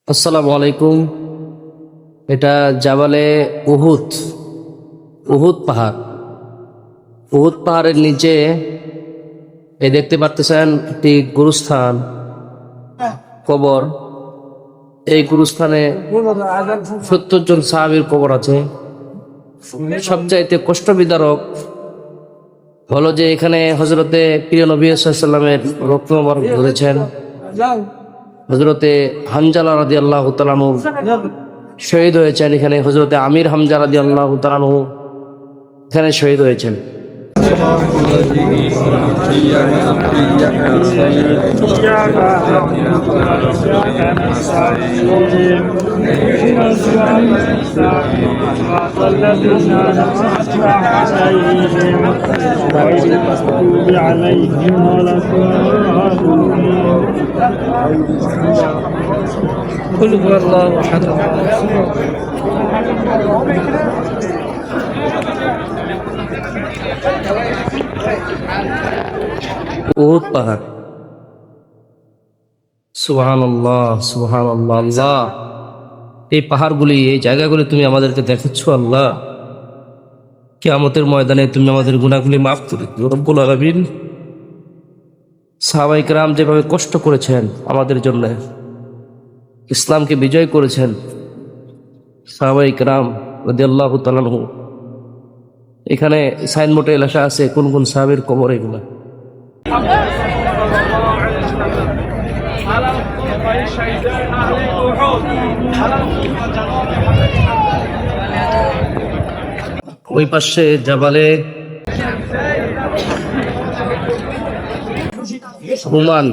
আসসালামু আলাইকুম। এটা জাবালে উহুদ, উহুদ পাহাড়। উহুদ পাহাড়ের নিচে এই দেখতে পারতেছেন একটি গুরুস্থান, কবর। এই গুরুস্থানে 70 জন সাহাবীর কবর আছে। সবচাইতে কষ্ট বিদারক হলো যে এখানে হজরতে প্রিয় নবী সাল্লাল্লাহু আলাইহি ওয়াসাল্লামের রক্ত মোবারক ধরেছেন। হজরতে হানজালা রাদিয়াল্লাহু তাআলা আনহু শহীদ হয়েছেন এখানে। হজরতে আমির হামজা রাদিয়াল্লাহু তাআলা আনহু এখানে শহীদ হয়েছেন। قل هو الله احد উহুদ পাহাড়। সুবহানাল্লাহ, সুবহানাল্লাহ। আল্লাহ, এই পাহাড়গুলি, এই জায়গাগুলি তুমি আমাদেরকে দেখাচ্ছ আল্লাহ। কিয়ামতের ময়দানে তুমি আমাদের গুনাহগুলি মাফ করে দিও রব্বুল আলামিন। সাহাবায়ে কেরাম যেভাবে কষ্ট করেছেন আমাদের জন্য, ইসলামকে বিজয় করেছেন, সাহাবায়ে কেরাম রাদিয়াল্লাহু তাআলা আনহু। এখানে সাইনবোর্ডে লেখা আছে কোন কোন সাহাবীর কবর এগুলা। ওই পাশে জাবালে রুমান।